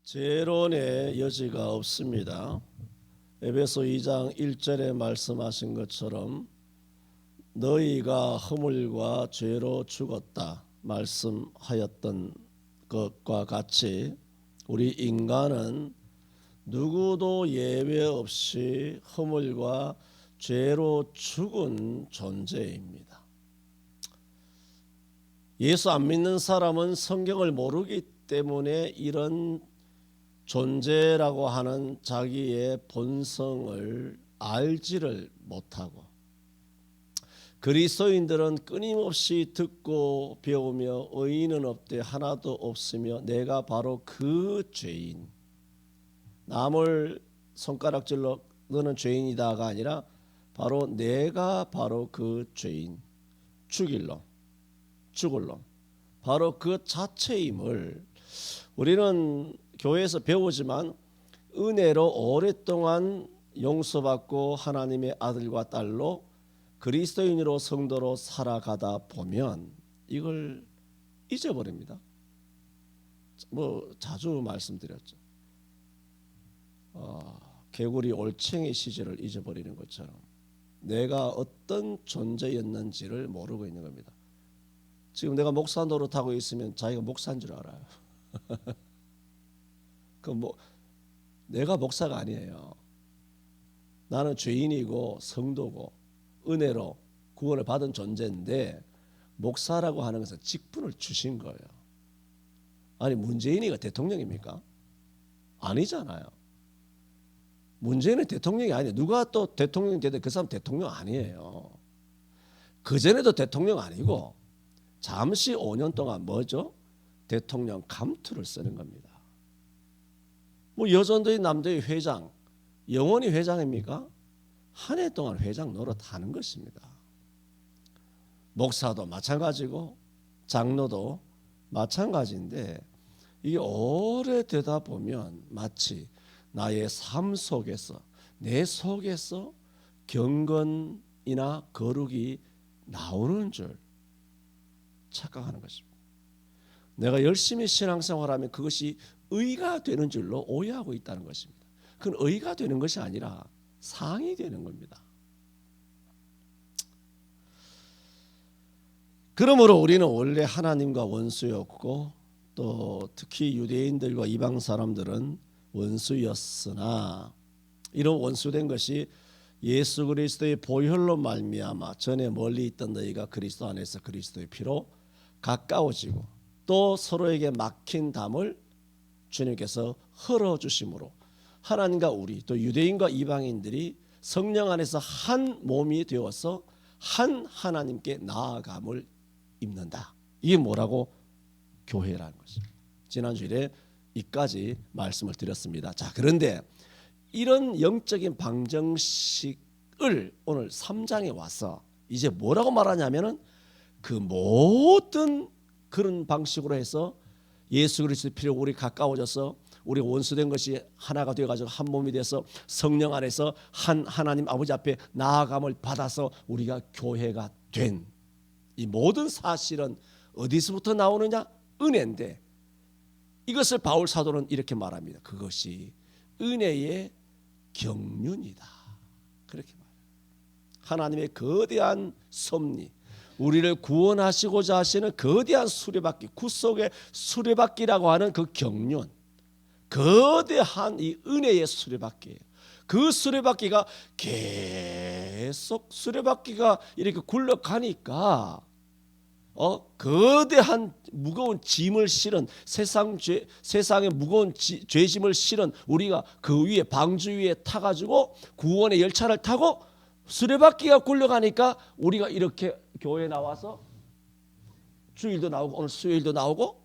재론의 여지가 없습니다. 에베소 2장 1절에 말씀하신 것처럼 너희가 허물과 죄로 죽었다 말씀하였던 것과 같이 우리 인간은 누구도 예외 없이 허물과 죄로 죽은 존재입니다. 예수 안 믿는 사람은 성경을 모르기 때문에 이런 존재라고 하는 자기의 본성을 알지를 못하고, 그리스도인들은 끊임없이 듣고 배우며 의인은 없되 하나도 없으며 내가 바로 그 죄인, 남을 손가락질로 너는 죄인이다가 아니라 바로 내가 바로 그 죄인, 죽을 놈, 바로 그 자체임을 우리는 교회에서 배우지만 은혜로 오랫동안 용서받고 하나님의 아들과 딸로 그리스도인으로 성도로 살아가다 보면 이걸 잊어버립니다. 자주 말씀드렸죠. 개구리 올챙이 시절을 잊어버리는 것처럼 내가 어떤 존재였는지를 모르고 있는 겁니다. 지금 내가 목사 노릇하고 있으면 자기가 목사인 줄 알아요. 내가 목사가 아니에요. 나는 죄인이고 성도고 은혜로 구원을 받은 존재인데 목사라고 하는 것은 직분을 주신 거예요. 아니 문재인이가 대통령입니까? 아니잖아요. 문재인은 대통령이 아니에요. 누가 또 대통령이 되든 그 사람 대통령 아니에요. 그전에도 대통령 아니고 잠시 5년 동안 뭐죠? 대통령 감투를 쓰는 겁니다. 여전도의 남도의 회장, 영원히 회장입니까? 한 해 동안 회장 노릇하는 것입니다. 목사도 마찬가지고 장로도 마찬가지인데 이게 오래되다 보면 마치 나의 삶 속에서 내 속에서 경건이나 거룩이 나오는 줄 착각하는 것입니다. 내가 열심히 신앙생활하면 그것이 의가 되는 줄로 오해하고 있다는 것입니다. 그건 의가 되는 것이 아니라 상이 되는 겁니다. 그러므로 우리는 원래 하나님과 원수였고 또 특히 유대인들과 이방 사람들은 원수였으나 이런 원수된 것이 예수 그리스도의 보혈로 말미암아 전에 멀리 있던 너희가 그리스도 안에서 그리스도의 피로 가까워지고 또 서로에게 막힌 담을 주님께서 흘러주심으로 하나님과 우리 또 유대인과 이방인들이 성령 안에서 한 몸이 되어서 한 하나님께 나아감을 입는다. 이게 뭐라고? 교회라는 것입니다. 지난주에 이까지 말씀을 드렸습니다. 자, 그런데 이런 영적인 방정식을 오늘 3장에 와서 이제 뭐라고 말하냐면은 그 모든 그런 방식으로 해서 예수 그리스도의 피로 우리 가까워져서 우리가 원수된 것이 하나가 되어가지고 한 몸이 돼서 성령 안에서 한 하나님 아버지 앞에 나아감을 받아서 우리가 교회가 된 이 모든 사실은 어디서부터 나오느냐? 은혜인데 이것을 바울 사도는 이렇게 말합니다. 그것이 은혜의 경륜이다. 그렇게 말해요. 하나님의 거대한 섭리, 우리를 구원하시고자 하시는 거대한 수레바퀴, 구속의 수레바퀴라고 하는 그 경륜, 거대한 이 은혜의 수레바퀴예요. 그 수레바퀴가 계속 수레바퀴가 이렇게 굴러가니까 거대한 무거운 짐을 실은 세상의 무거운 죄짐을 실은 우리가 그 위에 방주 위에 타가지고 구원의 열차를 타고 수레바퀴가 굴러가니까 우리가 이렇게 교회에 나와서 주일도 나오고 오늘 수요일도 나오고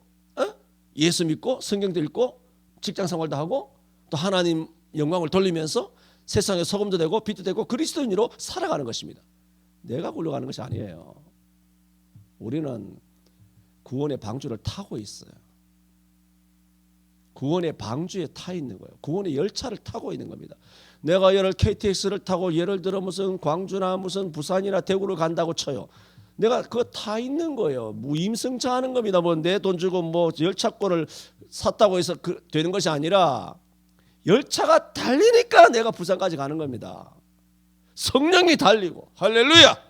예수 믿고 성경도 읽고 직장생활도 하고 또 하나님 영광을 돌리면서 세상에 소금도 되고 빛도 되고 그리스도인으로 살아가는 것입니다. 내가 굴러가는 것이 아니에요. 우리는 구원의 방주를 타고 있어요. 구원의 방주에 타 있는 거예요. 구원의 열차를 타고 있는 겁니다. 내가 KTX를 타고 예를 들어 무슨 광주나 무슨 부산이나 대구를 간다고 쳐요. 내가 그거 타 있는 거예요. 무임승차하는 겁니다. 뭐 내 돈 주고 뭐 열차권을 샀다고 해서 되는 것이 아니라 열차가 달리니까 내가 부산까지 가는 겁니다. 성령이 달리고 할렐루야,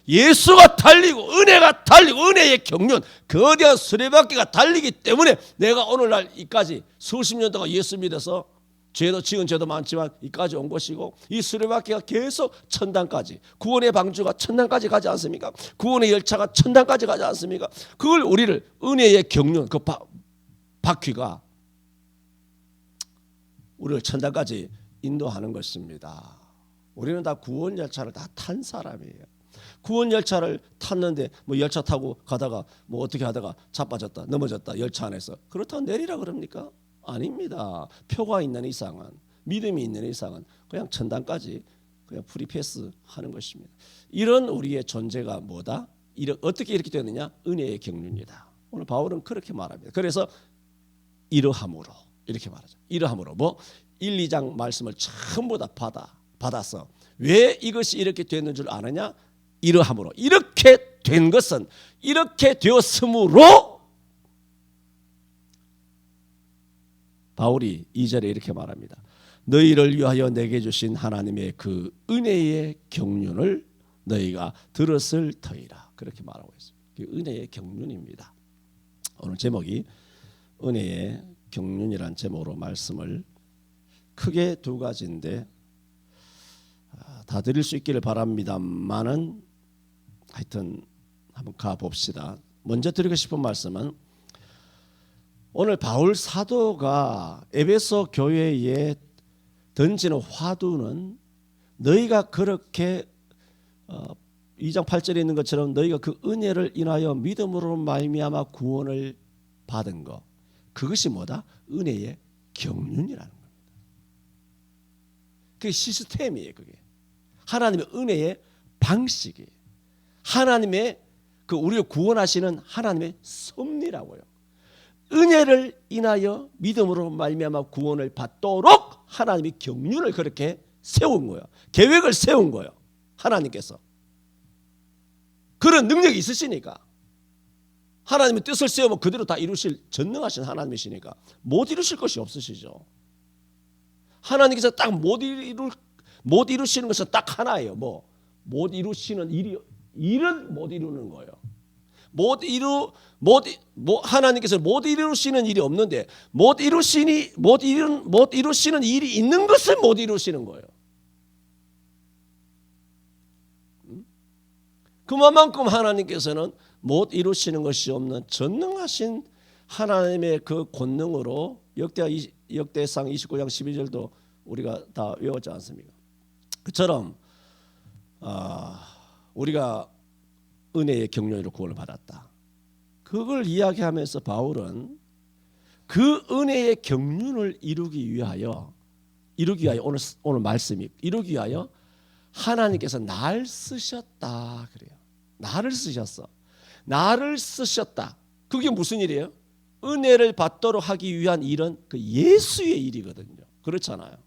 예수가 달리고 은혜가 달리고 은혜의 경륜, 거대한 수레바퀴가 달리기 때문에 내가 오늘날 이까지 수십 년 동안 예수 믿어서 죄도 지은 죄도 많지만 이까지 온 것이고, 이 수레바퀴가 계속 천당까지, 구원의 방주가 천당까지 가지 않습니까? 구원의 열차가 천당까지 가지 않습니까? 그걸 우리를 은혜의 경륜, 그 바퀴가 우리를 천당까지 인도하는 것입니다. 우리는 다 구원 열차를 다 탄 사람이에요. 구원 열차를 탔는데 뭐 열차 타고 가다가 뭐 어떻게 하다가 자빠졌다, 넘어졌다, 열차 안에서 그렇다고 내리라 그럽니까? 아닙니다. 표가 있는 이상은, 믿음이 있는 이상은 그냥 천당까지 그냥 프리패스 하는 것입니다. 이런 우리의 존재가 뭐다? 어떻게 이렇게 되느냐? 은혜의 경륜이다. 오늘 바울은 그렇게 말합니다. 그래서 이러함으로 이렇게 말하죠. 이러함으로 뭐 1, 2장 말씀을 전부 다 받아서 왜 이것이 이렇게 됐는 줄 아느냐? 이러함으로, 이렇게 된 것은 이렇게 되었으므로, 바울이 2절에 이렇게 말합니다. 너희를 위하여 내게 주신 하나님의 그 은혜의 경륜을 너희가 들었을 터이라. 그렇게 말하고 있습니다. 그 은혜의 경륜입니다. 오늘 제목이 은혜의 경륜이란 제목으로 말씀을 크게 두 가지인데 다 드릴 수 있기를 바랍니다만은 하여튼 한번 가봅시다. 먼저 드리고 싶은 말씀은 오늘 바울 사도가 에베소 교회에 던지는 화두는 너희가 그렇게 2장 8절에 있는 것처럼 너희가 그 은혜를 인하여 믿음으로 말미암아 구원을 받은 것, 그것이 뭐다? 은혜의 경륜이라는 겁니다. 그게 시스템이에요. 그게 하나님의 은혜의 방식이에요. 하나님의 그 우리를 구원하시는 하나님의 섭리라고요. 은혜를 인하여 믿음으로 말미암아 구원을 받도록 하나님이 경륜을 그렇게 세운 거예요. 계획을 세운 거예요. 하나님께서 그런 능력이 있으시니까, 하나님의 뜻을 세우면 그대로 다 이루실 전능하신 하나님이시니까 못 이루실 것이 없으시죠. 하나님께서 딱 못 이루시는 것은 딱 하나예요. 못 이루시는 일은 못 이루는 거예요. 하나님께서 못 이루시는 일이 없는데 못 이루시는 일이 있는 것을 못 이루시는 거예요. 그만큼 하나님께서는 못 이루시는 것이 없는 전능하신 하나님의 그 권능으로, 역대상 29장 12절도 우리가 다 외웠지 않습니까? 그처럼 우리가 은혜의 경륜으로 구원을 받았다. 그걸 이야기하면서 바울은 그 은혜의 경륜을 이루기 위하여 오늘 말씀이 이루기 위하여 하나님께서 날 쓰셨다 그래요. 나를 쓰셨다. 그게 무슨 일이에요? 은혜를 받도록 하기 위한 일은 그 예수의 일이거든요. 그렇잖아요.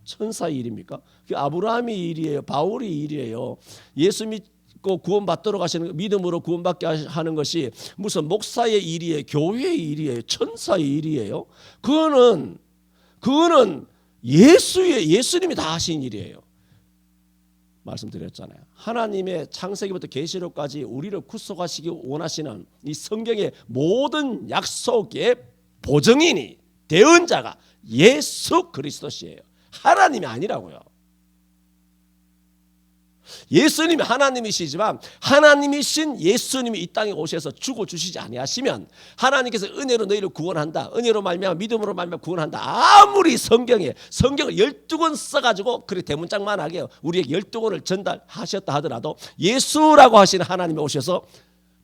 천사의 일입니까? 그 아브라함의 일이에요. 바울의 일이에요. 예수 믿고 구원받도록 하시는, 믿음으로 구원받게 하는 것이 무슨 목사의 일이에요, 교회의 일이에요, 천사의 일이에요. 그거는 예수님이 다 하신 일이에요. 말씀드렸잖아요. 하나님의 창세기부터 계시록까지 우리를 구속하시기 원하시는 이 성경의 모든 약속의 보증인이, 대언자가 예수 그리스도시에요. 하나님이 아니라고요. 예수님이 하나님이시지만 하나님이신 예수님이 이 땅에 오셔서 죽어주시지 아니하시면 하나님께서 은혜로 너희를 구원한다, 은혜로 말미암아 믿음으로 말미암아 구원한다, 아무리 성경을 12권 써가지고 그렇게 대문짝만하게 우리에게 12권을 전달하셨다 하더라도 예수라고 하시는 하나님이 오셔서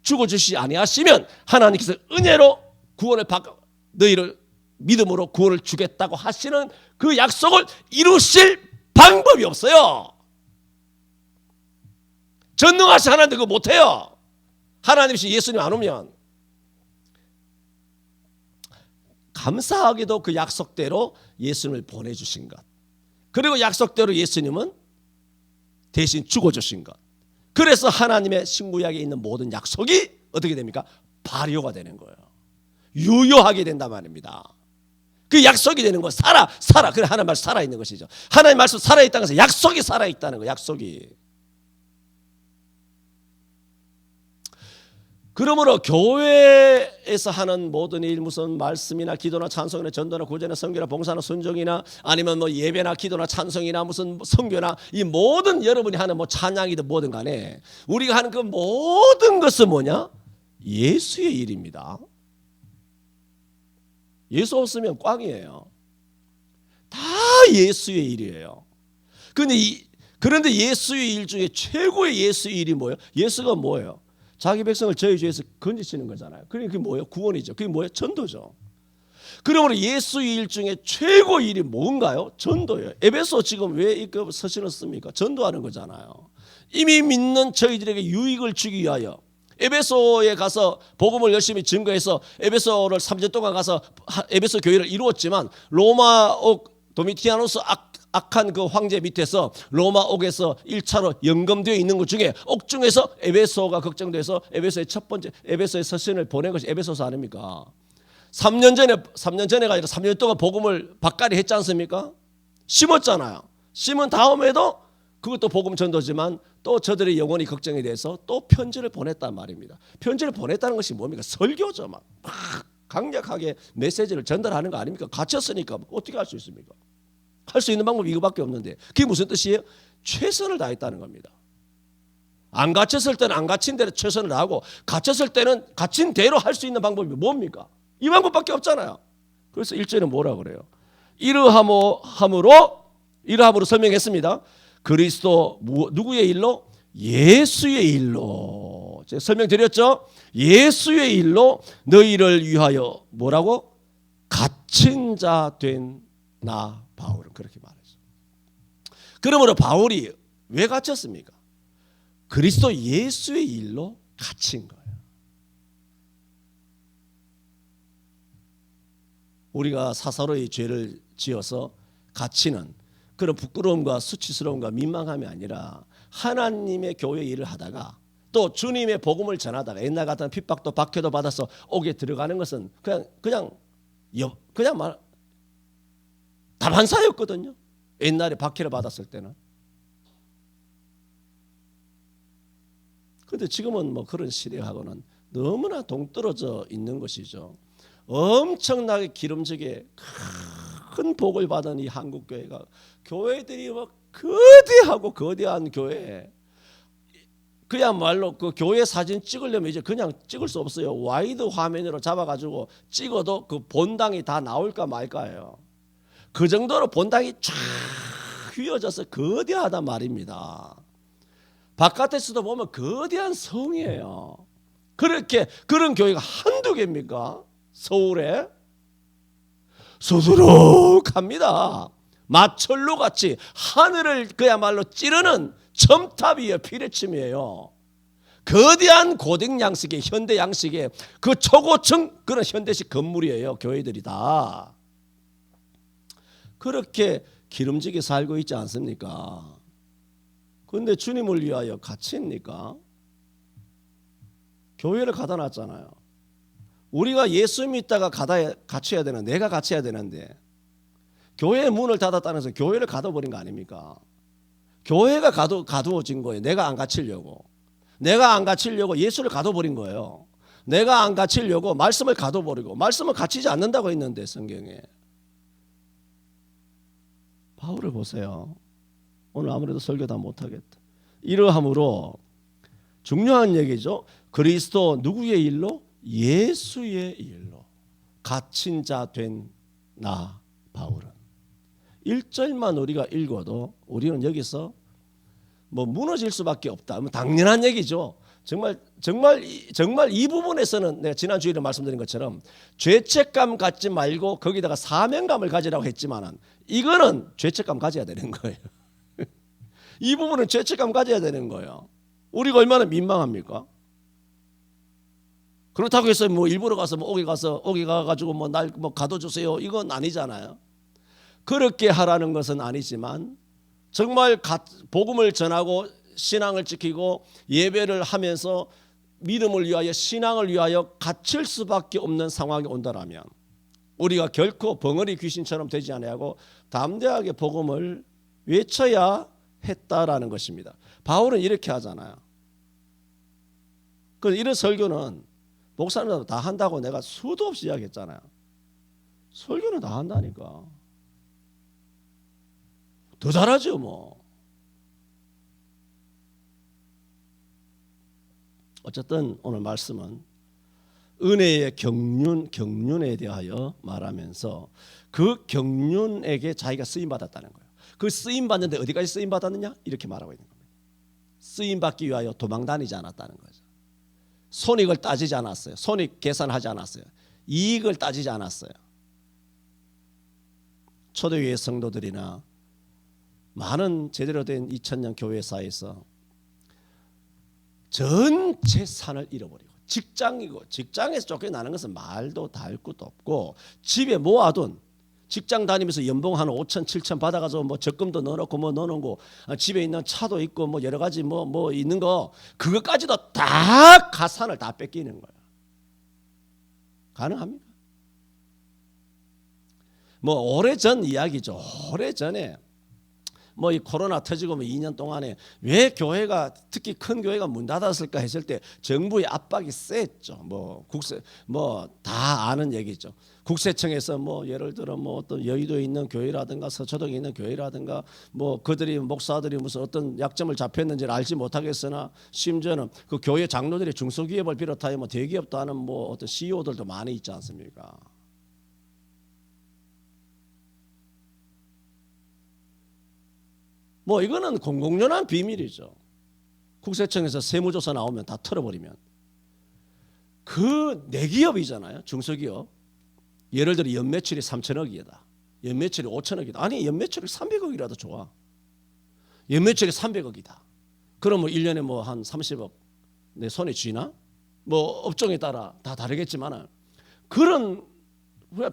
죽어주시지 아니하시면 하나님께서 은혜로 구원을 받고 너희를 믿음으로 구원을 주겠다고 하시는 그 약속을 이루실 방법이 없어요. 전능하신 하나님도 그거 못해요. 하나님이신 예수님 안 오면. 감사하게도 그 약속대로 예수님을 보내주신 것, 그리고 약속대로 예수님은 대신 죽어주신 것, 그래서 하나님의 신구약에 있는 모든 약속이 어떻게 됩니까? 발효가 되는 거예요. 유효하게 된단 말입니다. 그 약속이 되는 거 살아. 그래 하나님 말씀 살아있는 것이죠. 하나님 말씀 살아있다는 것은 약속이 살아있다는 거예요. 약속이. 그러므로 교회에서 하는 모든 일, 무슨 말씀이나 기도나 찬송이나 전도나 구제나 선교나 봉사나 순종이나 아니면 뭐 예배나 기도나 찬송이나 무슨 선교나 이 모든 여러분이 하는 뭐 찬양이든 뭐든 간에 우리가 하는 그 모든 것은 뭐냐? 예수의 일입니다. 예수 없으면 꽝이에요. 다 예수의 일이에요. 그런데 예수의 일 중에 최고의 예수의 일이 뭐예요? 예수가 뭐예요? 자기 백성을 저희 죄에서 건지시는 거잖아요. 그게 뭐예요? 구원이죠. 그게 뭐예요? 전도죠. 그러므로 예수의 일 중에 최고 일이 뭔가요? 전도예요. 에베소 지금 왜 이거 서신을 씁니까? 전도하는 거잖아요. 이미 믿는 저희들에게 유익을 주기 위하여 에베소에 가서 복음을 열심히 증거해서 에베소를 3년 동안 가서 에베소 교회를 이루었지만 로마옥 도미티아누스 악한 그 황제 밑에서 로마옥에서 1차로 연금되어 있는 것 중에 옥 중에서 에베소가 걱정돼서 에베소의 첫 번째 에베소의 서신을 보낸 것이 에베소서 아닙니까? 3년 전에가 아니라 3년 동안 복음을 박가리 했지 않습니까? 심었잖아요. 심은 다음에도 그것도 복음 전도지만 또 저들의 영혼이 걱정이 돼서 또 편지를 보냈단 말입니다. 편지를 보냈다는 것이 뭡니까? 설교죠. 막 강력하게 메시지를 전달하는 거 아닙니까? 갇혔으니까 어떻게 할 수 있습니까? 할 수 있는 방법이 이거밖에 없는데 그게 무슨 뜻이에요? 최선을 다했다는 겁니다. 안 갇혔을 때는 안 갇힌 대로 최선을 다하고 갇혔을 때는 갇힌 대로 할 수 있는 방법이 뭡니까? 이 방법밖에 없잖아요. 그래서 1절에 뭐라 그래요? 이러함으로 설명했습니다. 그리스도 누구의 일로? 예수의 일로. 제가 설명드렸죠? 예수의 일로 너희를 위하여 뭐라고? 갇힌 자 된 나 바울은 그렇게 말했죠. 그러므로 바울이 왜 갇혔습니까? 그리스도 예수의 일로 갇힌 거예요. 우리가 사사로이 죄를 지어서 갇히는 그런 부끄러움과 수치스러움과 민망함이 아니라 하나님의 교회 일을 하다가 또 주님의 복음을 전하다가 옛날 같은 핍박도 박해도 받아서 옥에 들어가는 것은 그냥 다반사였거든요. 옛날에 박해를 받았을 때는. 그런데 지금은 뭐 그런 시대하고는 너무나 동떨어져 있는 것이죠. 엄청나게 기름지게 큰 복을 받은 이 한국 교회가 교회들이 막 거대한 교회. 그야말로 그 교회 사진 찍으려면 이제 그냥 찍을 수 없어요. 와이드 화면으로 잡아가지고 찍어도 그 본당이 다 나올까 말까예요. 그 정도로 본당이 쫙 휘어져서 거대하단 말입니다. 바깥에서도 보면 거대한 성이에요. 그런 교회가 한두 개입니까? 서울에 소소록합니다. 마철로 같이 하늘을 그야말로 찌르는 첨탑이에요. 피레침이에요. 거대한 고딕 양식의 현대 양식의 그 초고층 그런 현대식 건물이에요. 교회들이 다 그렇게 기름지게 살고 있지 않습니까? 그런데 주님을 위하여 갇힙니까? 교회를 가다 놨잖아요. 우리가 예수 믿다가 갇혀야 되는, 내가 갇혀야 되는데 교회의 문을 닫았다는 것은 교회를 가둬버린 거 아닙니까? 교회가 가두어진 거예요. 내가 안 갇히려고. 내가 안 갇히려고 예수를 가둬버린 거예요. 내가 안 갇히려고 말씀을 가둬버리고, 말씀을 갇히지 않는다고 했는데 성경에. 바울을 보세요. 오늘 아무래도 설교 다 못하겠다. 이러함으로 중요한 얘기죠. 그리스도 누구의 일로? 예수의 일로 갇힌 자 된 나 바울은 1절만 우리가 읽어도 우리는 여기서 뭐 무너질 수밖에 없다. 뭐 당연한 얘기죠. 정말 이 부분에서는 내가 지난 주일에 말씀드린 것처럼 죄책감 갖지 말고 거기다가 사명감을 가지라고 했지만은 이거는 죄책감 가져야 되는 거예요. 이 부분은 죄책감 가져야 되는 거예요. 우리가 얼마나 민망합니까? 그렇다고 해서 뭐 일부러 가서 뭐 오기 가가지고 뭐 날 뭐 가둬주세요. 이건 아니잖아요. 그렇게 하라는 것은 아니지만 정말 복음을 전하고 신앙을 지키고 예배를 하면서 믿음을 위하여 신앙을 위하여 갇힐 수밖에 없는 상황이 온다라면 우리가 결코 벙어리 귀신처럼 되지 아니하고 담대하게 복음을 외쳐야 했다라는 것입니다. 바울은 이렇게 하잖아요. 그래서 이런 설교는 목사님도 다 한다고 내가 수도 없이 이야기했잖아요. 설교는 다 한다니까. 더 잘하죠 뭐. 어쨌든 오늘 말씀은 은혜의 경륜에 대하여 말하면서 그 경륜에게 자기가 쓰임받았다는 거예요. 그 쓰임받는데 어디까지 쓰임받았느냐? 이렇게 말하고 있는 겁니다. 쓰임받기 위하여 도망다니지 않았다는 거죠. 손익을 따지지 않았어요. 손익 계산하지 않았어요. 이익을 따지지 않았어요. 초대교회 성도들이나 많은 제대로 된 2000년 교회사에서 전 재산을 잃어버리고 직장이고 직장에서 쫓겨나는 것은 말도 다 할 것도 없고 집에 모아둔 직장 다니면서 연봉 한 5천 7천 받아가지고 뭐 적금도 넣어놓고 뭐 넣어놓은 거 집에 있는 차도 있고 뭐 여러 가지 뭐 있는 거 그것까지도 다 가산을 다 뺏기는 거예요. 가능합니까? 뭐 오래전 이야기죠. 오래전에 뭐 이 코로나 터지고 뭐 2년 동안에 왜 교회가 특히 큰 교회가 문 닫았을까 했을 때 정부의 압박이 셌죠. 뭐 국세 뭐 다 아는 얘기죠. 국세청에서 뭐 예를 들어 뭐 어떤 여의도에 있는 교회라든가 서초동에 있는 교회라든가 뭐 그들이 목사들이 무슨 어떤 약점을 잡혔는지를 알지 못하겠으나 심지어는 그 교회 장로들이 중소기업을 비롯하여 뭐 대기업도 하는 뭐 어떤 CEO들도 많이 있지 않습니까? 뭐 이거는 공공연한 비밀이죠. 국세청에서 세무조사 나오면 다 털어버리면 그 내기업이잖아요. 중소기업. 예를 들어 연매출이 3천억이다. 연매출이 5천억이다. 아니 연매출이 300억이라도 좋아. 연매출이 300억이다. 그러면 1년에 뭐 한 30억 내 손에 쥐나? 뭐 업종에 따라 다 다르겠지만 그런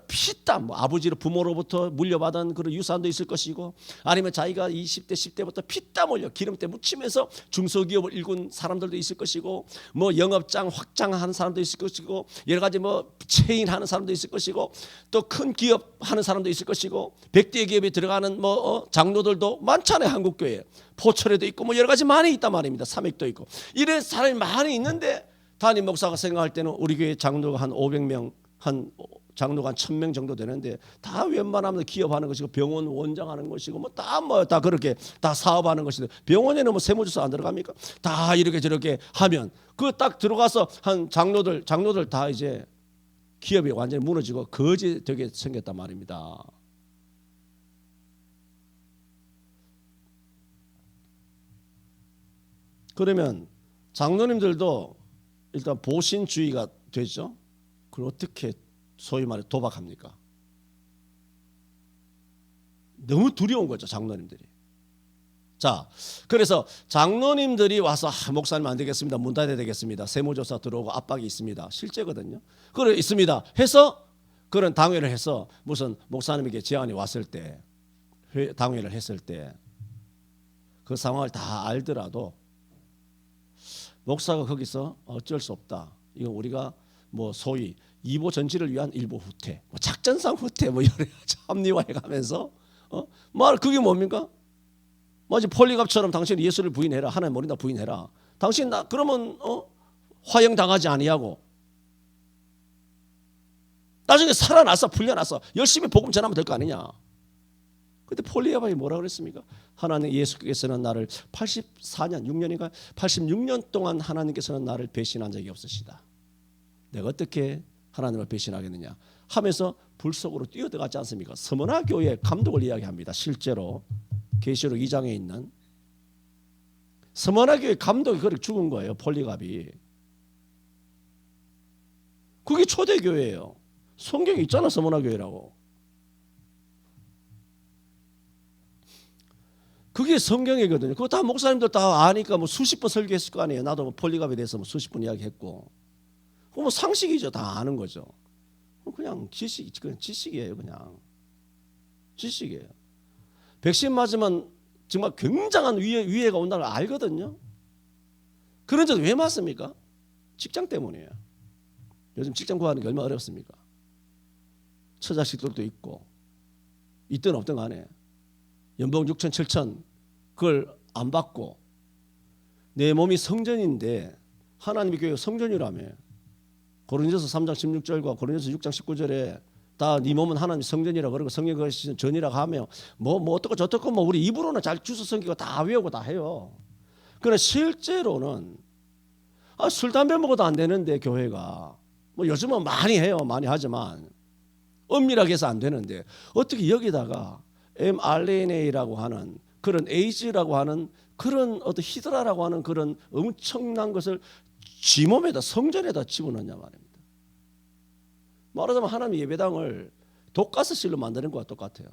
피땀 뭐 아버지로 부모로부터 물려받은 그런 유산도 있을 것이고 아니면 자기가 20대 10대부터 피땀 흘려 기름때 묻히면서 중소기업을 일군 사람들도 있을 것이고 뭐 영업장 확장하는 사람도 있을 것이고 여러 가지 뭐 체인하는 사람도 있을 것이고 또 큰 기업 하는 사람도 있을 것이고 100대 기업에 들어가는 뭐 장로들도 많잖아요. 한국교회 포철에도 있고 뭐 여러 가지 많이 있단 말입니다. 삼익도 있고 이런 사람이 많이 있는데 담임 목사가 생각할 때는 우리 교회 장로가 한 500명 한 장로가 한 1000명 정도 되는데 다 웬만하면 기업하는 것이고 병원 원장하는 것이고 뭐 다 그렇게 다 사업하는 것이고 병원에는 뭐 세무조사 안 들어갑니까? 다 이렇게 저렇게 하면 그 딱 들어가서 한 장로들 다 이제 기업이 완전히 무너지고 거지 되게 생겼단 말입니다. 그러면 장로님들도 일단 보신주의가 되죠. 그걸 어떻게 소위 말해 도박합니까? 너무 두려운 거죠. 장로님들이. 자, 그래서 장로님들이 와서 목사님 안 되겠습니다. 문 닫아야 되겠습니다. 세무조사 들어오고 압박이 있습니다. 실제거든요. 그래 있습니다. 해서 그런 당회를 해서 무슨 목사님에게 제안이 왔을 때 당회를 했을 때 그 상황을 다 알더라도 목사가 거기서 어쩔 수 없다. 이거 우리가 뭐 소위 이보 전지를 위한 일보 후퇴, 뭐 작전상 후퇴, 뭐 여러 가지 합리화해가면서 말 그게 뭡니까? 마치 폴리갑처럼 당신 예수를 부인해라, 하나님 모른다 부인해라. 당신 나 그러면 화형 당하지 아니하고 나중에 살아났어, 풀려났어, 열심히 복음 전하면 될 거 아니냐? 근데 폴리갑이 뭐라 그랬습니까? 하나님 예수께서는 나를 84년, 6년인가 86년 동안 하나님께서는 나를 배신한 적이 없으시다. 내가 어떻게 하나님을 배신하겠느냐 하면서 불 속으로 뛰어들어갔지 않습니까? 서머나 교회 감독을 이야기합니다. 실제로 계시록 2장에 있는 서머나 교회 감독이 그렇게 죽은 거예요. 폴리갑이. 그게 초대교회예요. 성경에 있잖아, 서머나 교회라고. 그게 성경이거든요. 그거 다 목사님들 다 아니까 뭐 수십 번 설교했을 거 아니에요. 나도 뭐 폴리갑에 대해서 뭐 수십 번 이야기했고. 그거 뭐 상식이죠. 다 아는 거죠. 그냥 지식이에요. 그냥 지식이에요. 백신 맞으면 정말 굉장한 위해가 온다는 걸 알거든요. 그런데도 왜 맞습니까? 직장 때문이에요. 요즘 직장 구하는 게 얼마나 어렵습니까? 처자식들도 있고 있든 없든 간에 연봉 6천 7천 그걸 안 받고 내 몸이 성전인데 하나님의 교회가 성전이라며. 고린도서 3장 16절과 고린도서 6장 19절에 다 네 몸은 하나님 성전이라 그러고 성령 거하시는 전이라고 하며 뭐 어떻고 저떻고 뭐 우리 입으로는 잘 주소 섬기고 다 외우고 다 해요. 그러나 실제로는 술 담배 먹어도 안 되는데 교회가 뭐 요즘은 많이 해요. 많이 하지만 엄밀하게 해서 안 되는데 어떻게 여기다가 mRNA라고 하는 그런 에이즈라고 하는 그런 어떤 히드라라고 하는 그런 엄청난 것을 지 몸에다 성전에다 집어넣냐 말입니다. 말하자면 하나님 예배당을 독가스실로 만드는 거와 똑같아요.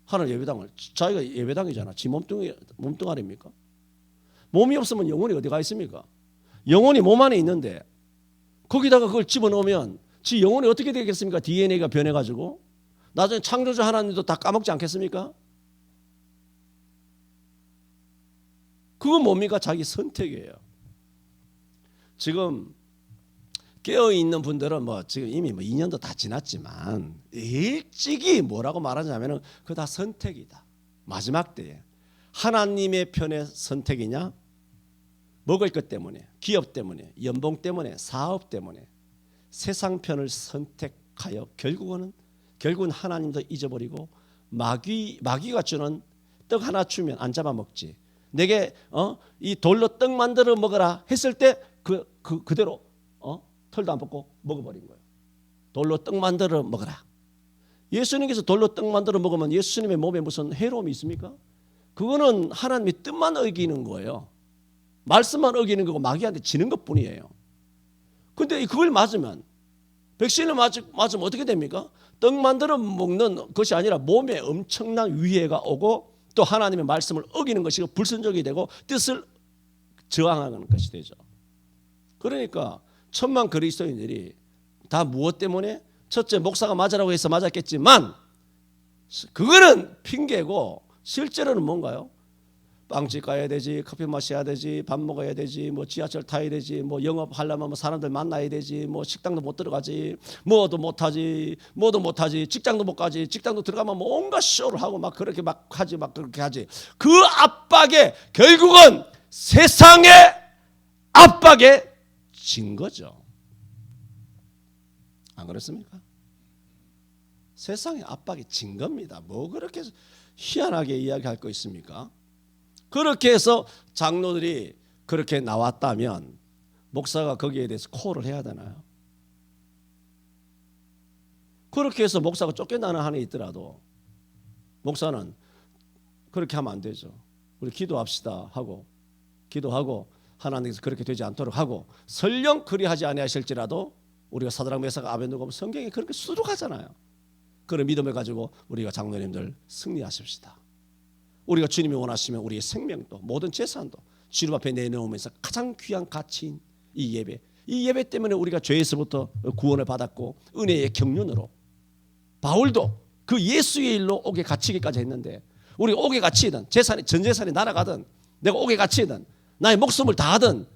하나님 예배당을 자기가 예배당이잖아. 지 몸뚱아리입니까? 몸이 없으면 영혼이 어디 가 있습니까? 영혼이 몸 안에 있는데 거기다가 그걸 집어넣으면 지 영혼이 어떻게 되겠습니까? DNA가 변해가지고 나중에 창조주 하나님도 다 까먹지 않겠습니까? 그건 뭡니까? 자기 선택이에요. 지금 깨어있는 분들은 뭐 지금 이미 뭐 2년도 다 지났지만 일찍이 뭐라고 말하냐면은 그거 다 선택이다. 마지막 때에 하나님의 편의 선택이냐? 먹을 것 때문에, 기업 때문에, 연봉 때문에, 사업 때문에 세상 편을 선택하여 결국은 하나님도 잊어버리고 마귀가 주는 떡 하나 주면 안 잡아먹지. 내게 이 돌로 떡 만들어 먹어라 했을 때 그대로 털도 안 뽑고 먹어버린 거예요. 돌로 떡 만들어 먹어라. 예수님께서 돌로 떡 만들어 먹으면 예수님의 몸에 무슨 해로움이 있습니까? 그거는 하나님의 뜻만 어기는 거예요. 말씀만 어기는 거고 마귀한테 지는 것뿐이에요. 근데 그걸 맞으면 백신을 맞으면 어떻게 됩니까? 떡 만들어 먹는 것이 아니라 몸에 엄청난 위해가 오고 또 하나님의 말씀을 어기는 것이고 불순종이 되고 뜻을 저항하는 것이 되죠. 그러니까 천만 그리스도인들이 다 무엇 때문에? 첫째 목사가 맞으라고 해서 맞았겠지만 그거는 핑계고 실제로는 뭔가요? 빵집 가야 되지, 커피 마셔야 되지, 밥 먹어야 되지, 뭐 지하철 타야 되지, 뭐 영업하려면 뭐 사람들 만나야 되지, 뭐 식당도 못 들어가지, 뭐도 못하지, 직장도 못 가지, 직장도 들어가면 뭐 온갖 쇼를 하고 막 그렇게 막 하지, 막 그렇게 하지. 그 압박에 결국은 세상의 압박에 진 거죠. 안 그렇습니까? 세상의 압박에 진 겁니다. 뭐 그렇게 희한하게 이야기할 거 있습니까? 그렇게 해서 장로들이 그렇게 나왔다면 목사가 거기에 대해서 콜을 해야 되나요? 그렇게 해서 목사가 쫓겨나는 한이 있더라도 목사는 그렇게 하면 안 되죠. 우리 기도합시다 하고 기도하고 하나님께서 그렇게 되지 않도록 하고 설령 그리하지 아니하실지라도 우리가 사드락 메삭 아벤노고 성경에 그렇게 수록하잖아요. 그런 믿음을 가지고 우리가 장로님들 승리하십시다. 우리가 주님이 원하시면 우리의 생명도 모든 재산도 주님 앞에 내놓으면서 가장 귀한 가치인 이 예배 때문에 우리가 죄에서부터 구원을 받았고 은혜의 경륜으로 바울도 그 예수의 일로 옥에 갇히기까지 했는데 우리가 옥에 갇히든 전 재산이 날아가든 내가 옥에 갇히든 나의 목숨을 다하든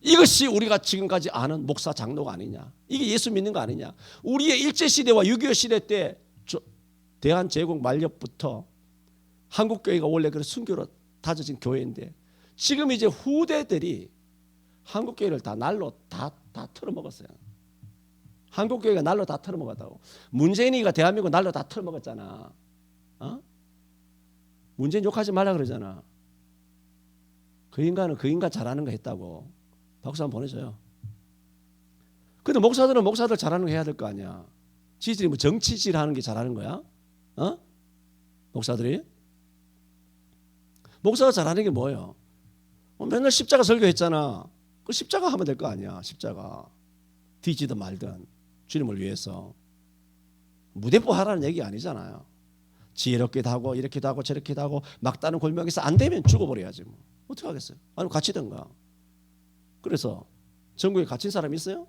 이것이 우리가 지금까지 아는 목사 장로가 아니냐. 이게 예수 믿는 거 아니냐. 우리의 일제시대와 6.25 시대 때 대한제국 말렵부터 한국교회가 원래 그런 순교로 다져진 교회인데 지금 이제 후대들이 한국교회를 다 날로 다 털어먹었어요. 한국교회가 날로 다 털어먹었다고. 문재인이가 대한민국 날로 다 털어먹었잖아. 문재인 욕하지 말라 그러잖아. 그 인간은 그 인간 잘하는 거 했다고. 박수 한번 보내줘요. 근데 목사들은 목사들 잘하는 거 해야 될 거 아니야. 지들이 뭐 정치질 하는 게 잘하는 거야? 목사들이? 목사가 잘하는 게 뭐예요? 맨날 십자가 설교했잖아. 그 십자가 하면 될 거 아니야. 십자가. 뒤지든 말든 주님을 위해서. 무대포 하라는 얘기 아니잖아요. 지혜롭게도 하고 이렇게도 하고 저렇게도 하고 막다른 골목에서 안 되면 죽어버려야지 뭐. 어떻게 하겠어요? 아니면 갇히든가. 그래서 전국에 갇힌 사람 있어요?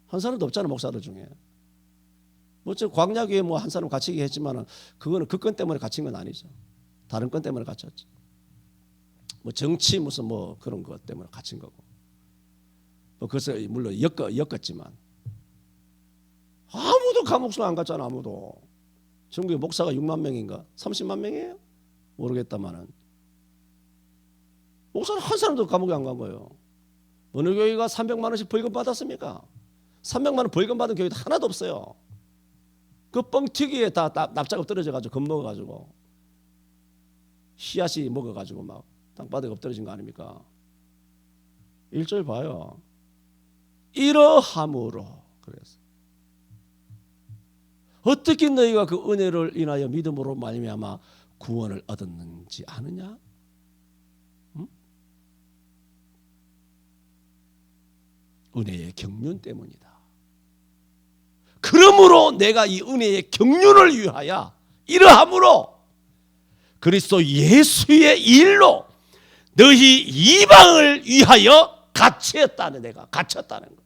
한 사람도 없잖아. 목사들 중에. 뭐 저 광야교회 뭐 한 사람 갇히게 했지만은 그거는 그 건 때문에 갇힌 건 아니죠. 다른 건 때문에 갇혔지. 뭐 정치 무슨 뭐 그런 것 때문에 갇힌 거고. 뭐 그래서 물론 엮었지만 아무도 감옥수가 안 갔잖아. 아무도. 전국에 목사가 6만 명인가 30만 명이에요? 모르겠다마는 목사는 한 사람도 감옥에 안 간 거예요. 어느 교회가 300만 원씩 벌금 받았습니까? 300만 원 벌금 받은 교회도 하나도 없어요. 그 뻥튀기에 다 납작업 떨어져가지고 겁먹어가지고 씨앗이 먹어가지고 막 땅바닥에 엎드러진 거 아닙니까? 1절 봐요. 이러함으로 그래서 어떻게 너희가 그 은혜를 인하여 믿음으로 말미암아 구원을 얻었는지 아느냐? 응? 은혜의 경륜 때문이다. 그러므로 내가 이 은혜의 경륜을 위하여 이러함으로 그리스도 예수의 일로 너희 이방을 위하여 갇혔다는 내가 갇혔다는 거.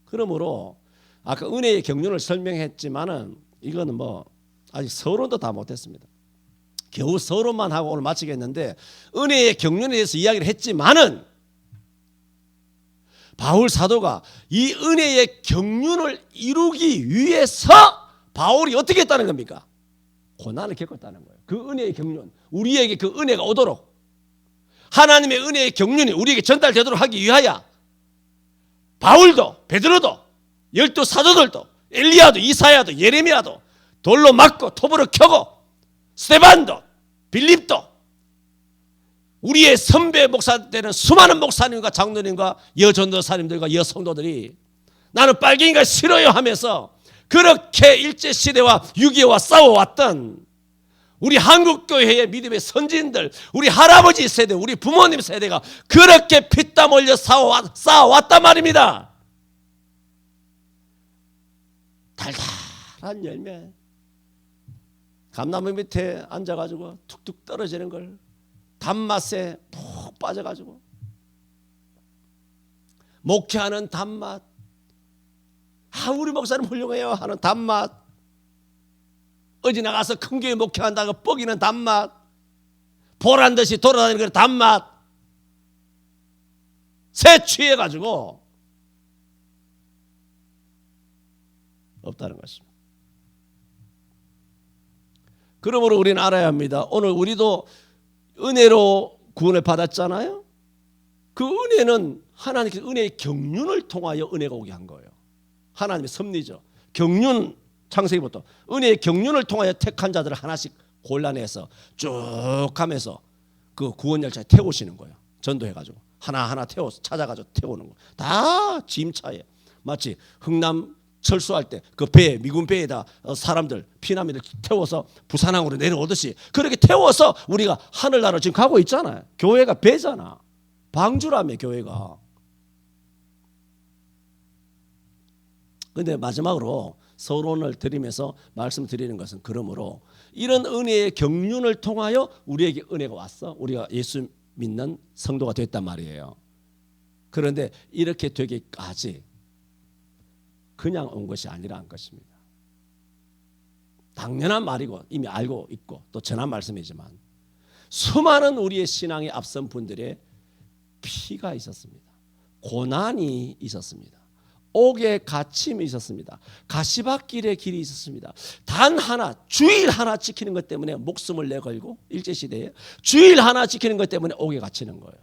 그러므로 아까 은혜의 경륜을 설명했지만은 이거는 뭐 아직 서론도 다 못했습니다. 겨우 서론만 하고 오늘 마치겠는데 은혜의 경륜에 대해서 이야기를 했지만은 바울 사도가 이 은혜의 경륜을 이루기 위해서 바울이 어떻게 했다는 겁니까? 고난을 겪었다는 거예요. 그 은혜의 경륜, 우리에게 그 은혜가 오도록 하나님의 은혜의 경륜이 우리에게 전달되도록 하기 위하여 바울도 베드로도 12 사도들도 엘리야도 이사야도 예레미야도 돌로 맞고 톱으로 켜고 스데반도 빌립도 우리의 선배 목사 되는 수많은 목사님과 장로님과 여전도사님들과 여성도들이 나는 빨갱이가 싫어요 하면서 그렇게 일제시대와 6.25와 싸워왔던 우리 한국교회의 믿음의 선진들, 우리 할아버지 세대, 우리 부모님 세대가 그렇게 피땀 흘려 싸워왔단 말입니다. 달달한 열매, 감나무 밑에 앉아가지고 툭툭 떨어지는 걸 단맛에 푹 빠져가지고 목회하는 단맛, 우리 목사님 훌륭해요 하는 단맛, 어디 나가서 큰 교회 목회한다고 뻐기는 단맛, 보란듯이 돌아다니는 단맛, 새 취해가지고 없다는 것입니다. 그러므로 우리는 알아야 합니다. 오늘 우리도 은혜로 구원을 받았잖아요. 그 은혜는 하나님께서 은혜의 경륜을 통하여 은혜가 오게 한 거예요. 하나님의 섭리죠. 경륜, 창세기부터 은혜의 경륜을 통하여 택한 자들을 하나씩 골라내서 쭉 가면서 그 구원 열차에 태우시는 거예요. 전도해가지고 하나하나 태워서 찾아가지고 태우는 거. 다 짐차에 마치 흥남 철수할 때 그 배, 미군 배에다 사람들, 피난민들 태워서 부산항으로 내려오듯이 그렇게 태워서 우리가 하늘나라로 지금 가고 있잖아요. 교회가 배잖아. 방주라며 교회가. 그런데 마지막으로 서론을 드리면서 말씀드리는 것은 그러므로 이런 은혜의 경륜을 통하여 우리에게 은혜가 왔어. 우리가 예수 믿는 성도가 됐단 말이에요. 그런데 이렇게 되기까지 그냥 온 것이 아니라는 것입니다. 당연한 말이고 이미 알고 있고 또 전한 말씀이지만 수많은 우리의 신앙에 앞선 분들의 피가 있었습니다. 고난이 있었습니다. 옥의 갇힘이 있었습니다. 가시밭길의 길이 있었습니다. 단 하나, 주일 하나 지키는 것 때문에 목숨을 내걸고 일제시대에 주일 하나 지키는 것 때문에 옥에 갇히는 거예요.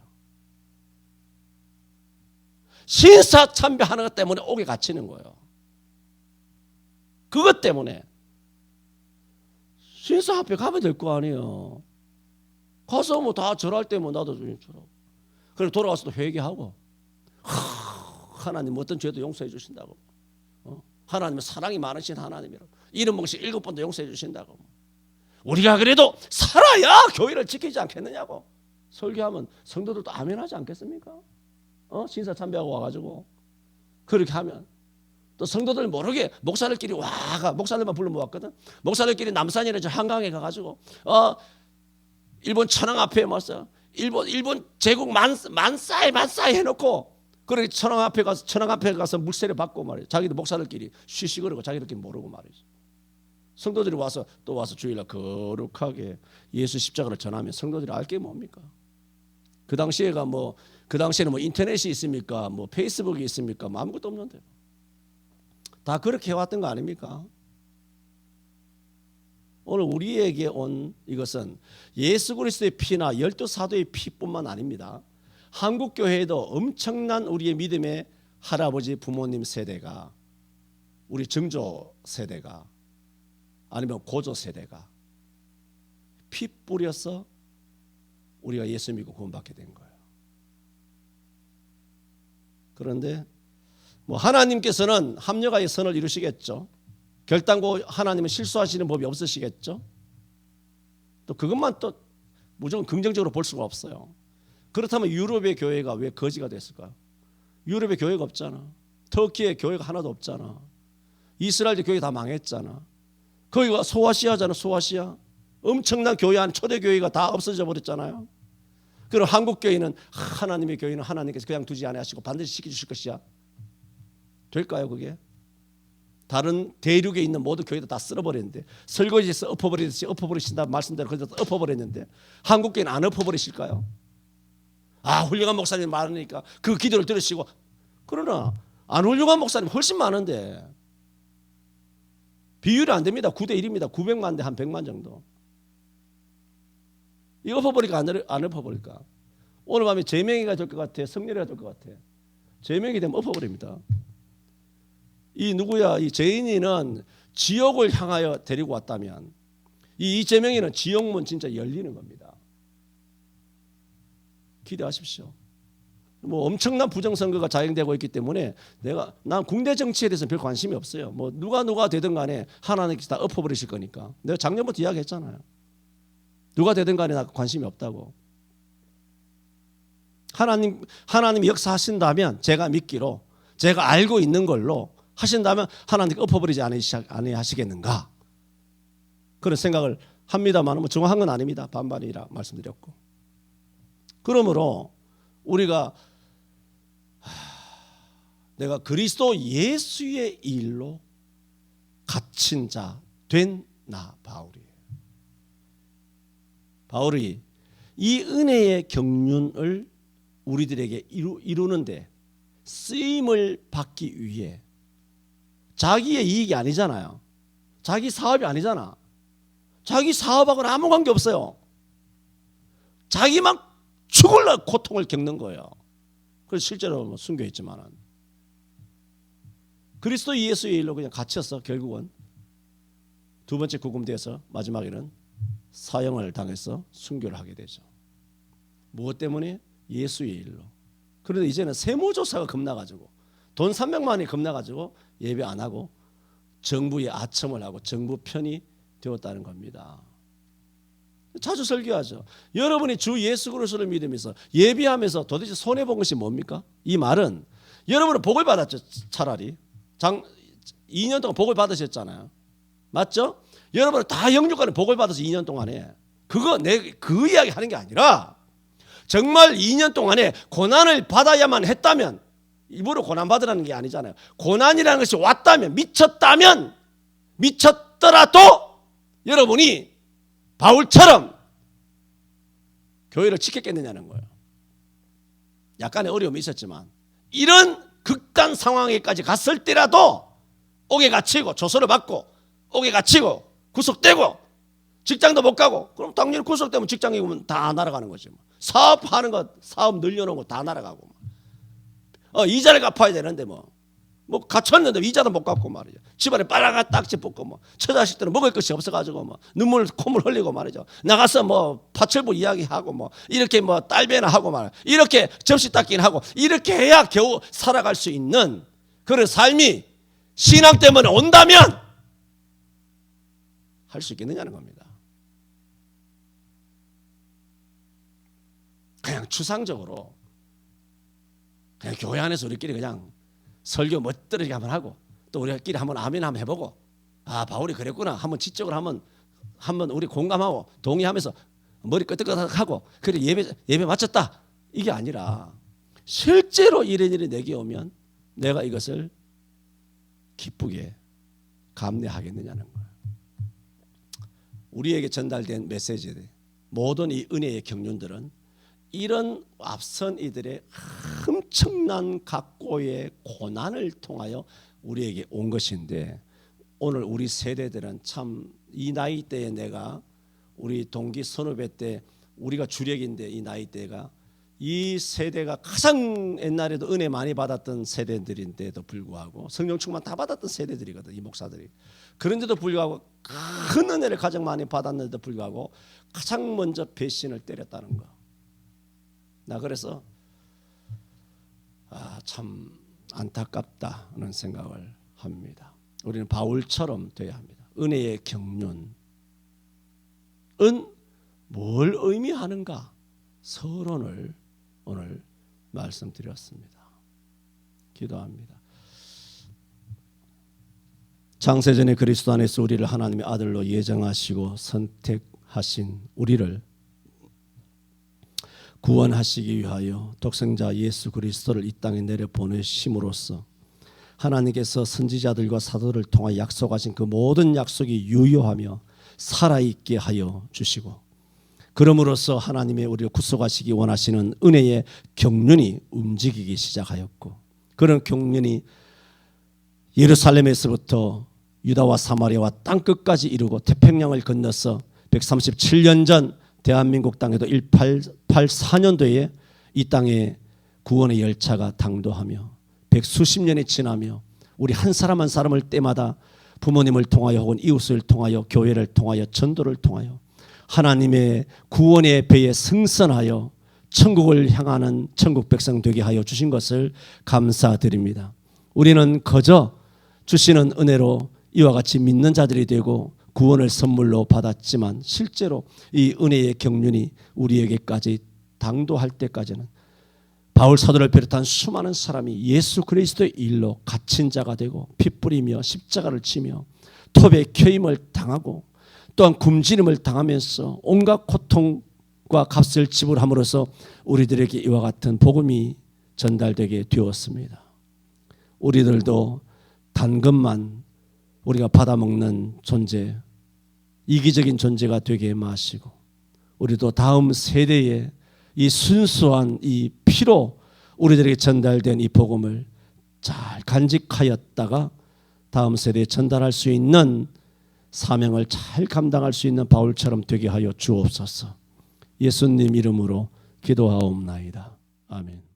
신사참배하는 것 때문에 옥에 갇히는 거예요. 그것 때문에 신사 앞에 가면 될 거 아니에요. 가서 뭐 다 절할 때면 나도 좀 절하고 그리고 돌아와서 또 회개하고 하나님 어떤 죄도 용서해 주신다고. 하나님은 사랑이 많으신 하나님이라고. 이름 먹으시 7번도 용서해 주신다고. 우리가 그래도 살아야 교회를 지키지 않겠느냐고. 설교하면 성도들도 아멘하지 않겠습니까? 신사참배하고 와가지고 그렇게 하면 또 성도들 모르게 목사들끼리 와가 목사들만 불러 모았거든. 목사들끼리 남산이나 저 한강에 가가지고 일본 천황 앞에 모았어. 일본 제국 만사이 해놓고 그렇게 천황 앞에 가서 물세례 받고 말이야. 자기들 목사들끼리 쉬쉬거리고 자기들끼리 모르고 말이지. 성도들이 와서 또 와서 주일날 거룩하게 예수 십자가를 전하면 성도들이 알 게 뭡니까? 그 당시에는 뭐 인터넷이 있습니까? 뭐 페이스북이 있습니까? 뭐 아무것도 없는데 다 그렇게 해왔던 거 아닙니까? 오늘 우리에게 온 이것은 예수 그리스도의 피나 12사도의 피뿐만 아닙니다. 한국 교회에도 엄청난 우리의 믿음의 할아버지 부모님 세대가, 우리 증조 세대가, 아니면 고조 세대가 피 뿌려서 우리가 예수 믿고 구원받게 된 거예요. 그런데 뭐 하나님께서는 합력하여 선을 이루시겠죠. 결단코 하나님은 실수하시는 법이 없으시겠죠. 또 그것만 또 무조건 긍정적으로 볼 수가 없어요. 그렇다면 유럽의 교회가 왜 거지가 됐을까요? 유럽의 교회가 없잖아. 터키의 교회가 하나도 없잖아. 이스라엘의 교회 다 망했잖아. 거기가 소아시아잖아. 소아시아. 엄청난 교회 안 초대 교회가 다 없어져 버렸잖아요. 그럼 한국 교회는 하나님의 교회는 하나님께서 그냥 두지 않으시고 반드시 시켜주실 것이야. 될까요 그게? 다른 대륙에 있는 모든 교회도 다 쓸어버렸는데, 설거지에서 엎어버리듯이 엎어버리신다 말씀대로 그래서 엎어버렸는데 한국 교회는 안 엎어버리실까요? 훌륭한 목사님 많으니까 그 기도를 들으시고. 그러나 안 훌륭한 목사님 훨씬 많은데 비율이 안 됩니다. 9대1입니다. 900만 대 한 100만 정도. 이거 엎어버릴까 안 엎어버릴까? 오늘 밤에 제명이가 될 것 같아? 성렬이가 될 것 같아? 제명이 되면 엎어버립니다. 이 누구야? 이 죄인이는 지옥을 향하여 데리고 왔다면 이 이재명이는 지옥문 진짜 열리는 겁니다. 기대하십시오. 뭐 엄청난 부정선거가 자행되고 있기 때문에 난 국내 정치에 대해서는 별 관심이 없어요. 뭐 누가 되든 간에 하나님께서 다 엎어버리실 거니까. 내가 작년부터 이야기했잖아요. 누가 되든 간에 나 관심이 없다고. 하나님이 역사하신다면 제가 믿기로, 제가 알고 있는 걸로 하신다면 하나님께 엎어버리지 아니하시겠는가, 그런 생각을 합니다만 뭐 정확한 건 아닙니다. 반반이라 말씀드렸고. 그러므로 우리가 내가 그리스도 예수의 일로 갇힌 자 된 나 바울이에요. 바울이 이 은혜의 경륜을 우리들에게 이루는데 쓰임을 받기 위해, 자기의 이익이 아니잖아요. 자기 사업이 아니잖아. 자기 사업하고는 아무 관계 없어요. 자기만 죽을라 고통을 겪는 거예요. 그래서 실제로 뭐 순교했지만은 그리스도 예수의 일로 그냥 갇혀서 결국은 두 번째 구금돼서 마지막에는 사형을 당해서 순교를 하게 되죠. 무엇 때문에? 예수의 일로. 그런데 이제는 세무조사가 겁나가지고 돈 300만 원이 겁나가지고 예배 안 하고 정부에 아첨을 하고 정부 편이 되었다는 겁니다. 자주 설교하죠. 여러분이 주 예수 그리스도를 믿으면서 예비하면서 도대체 손해본 것이 뭡니까? 이 말은 여러분은 복을 받았죠. 차라리 2년 동안 복을 받으셨잖아요. 맞죠? 여러분은 다 영육간에 복을 받아서 2년 동안에 그 이야기 하는 게 아니라 정말 2년 동안에 고난을 받아야만 했다면, 입으로 고난 받으라는 게 아니잖아요. 고난이라는 것이 왔다면, 미쳤더라도 여러분이 바울처럼 교회를 지켰겠느냐는 거예요. 약간의 어려움이 있었지만 이런 극단 상황에까지 갔을 때라도 옥에 갇히고 조서를 받고 옥에 갇히고 구속되고 직장도 못 가고, 그럼 당연히 구속되면 직장에 오면 다 날아가는 거지. 사업하는 거, 사업 늘려놓은 거 다 날아가고, 이자를 갚아야 되는데 뭐 갇혔는데 이자도 못 갚고 말이죠. 집안에 빨아가 딱지 뽑고 뭐 처자식들은 먹을 것이 없어가지고 뭐 콧물 흘리고 말이죠. 나가서 뭐 파철부 이야기하고 뭐 이렇게 뭐 딸배나 하고 말, 이렇게 접시 닦기는 하고 이렇게 해야 겨우 살아갈 수 있는 그런 삶이 신앙 때문에 온다면 할 수 있겠느냐는 겁니다. 그냥 추상적으로 그냥 교회 안에서 우리끼리 그냥 설교 멋들어지게 한번 하고 또 우리끼리 한번 아멘 한번 해보고, 바울이 그랬구나 한번 지적을 한번 우리 공감하고 동의하면서 머리 끄덕끄덕하고 그래 예배 마쳤다, 이게 아니라 실제로 이런 일이 내게 오면 내가 이것을 기쁘게 감내하겠느냐는 거예요. 우리에게 전달된 메시지들, 모든 이 은혜의 경륜들은 이런 앞선 이들의 엄청난 각고의 고난을 통하여 우리에게 온 것인데, 오늘 우리 세대들은 참 이 나이 때에 내가 우리 동기 선후배 때 우리가 주력인데, 이 나이 때가 이 세대가 가장 옛날에도 은혜 많이 받았던 세대들인데도 불구하고, 성령 충만 다 받았던 세대들이거든, 이 목사들이. 그런데도 불구하고 큰 은혜를 가장 많이 받았는데도 불구하고 가장 먼저 배신을 때렸다는 거. 나 그래서 참 안타깝다는 생각을 합니다. 우리는 바울처럼 돼야 합니다. 은혜의 경륜은 뭘 의미하는가 서론을 오늘 말씀드렸습니다. 기도합니다. 창세전에 그리스도 안에서 우리를 하나님의 아들로 예정하시고 선택하신 우리를 구원하시기 위하여 독생자 예수 그리스도를 이 땅에 내려보내심으로써 하나님께서 선지자들과 사도를 통하여 약속하신 그 모든 약속이 유효하며 살아있게 하여 주시고, 그러므로써 하나님의 우리를 구속하시기 원하시는 은혜의 경륜이 움직이기 시작하였고, 그런 경륜이 예루살렘에서부터 유다와 사마리아와 땅끝까지 이루고 태평양을 건너서 137년 전 대한민국 땅에도 1884년도에 이 땅에 구원의 열차가 당도하며 백수십 년이 지나며 우리 한 사람 한 사람을 때마다 부모님을 통하여 혹은 이웃을 통하여 교회를 통하여 전도를 통하여 하나님의 구원의 배에 승선하여 천국을 향하는 천국 백성 되게 하여 주신 것을 감사드립니다. 우리는 거저 주시는 은혜로 이와 같이 믿는 자들이 되고 구원을 선물로 받았지만, 실제로 이 은혜의 경륜이 우리에게까지 당도할 때까지는 바울 사도를 비롯한 수많은 사람이 예수 그리스도의 일로 갇힌 자가 되고 피 뿌리며 십자가를 지며 톱에 켜임을 당하고 또한 굶주림을 당하면서 온갖 고통과 값을 지불함으로써 우리들에게 이와 같은 복음이 전달되게 되었습니다. 우리들도 단 것만 우리가 받아먹는 존재, 이기적인 존재가 되게 마시고, 우리도 다음 세대에 이 순수한 이 피로 우리들에게 전달된 이 복음을 잘 간직하였다가 다음 세대에 전달할 수 있는 사명을 잘 감당할 수 있는 바울처럼 되게 하여 주옵소서. 예수님 이름으로 기도하옵나이다. 아멘.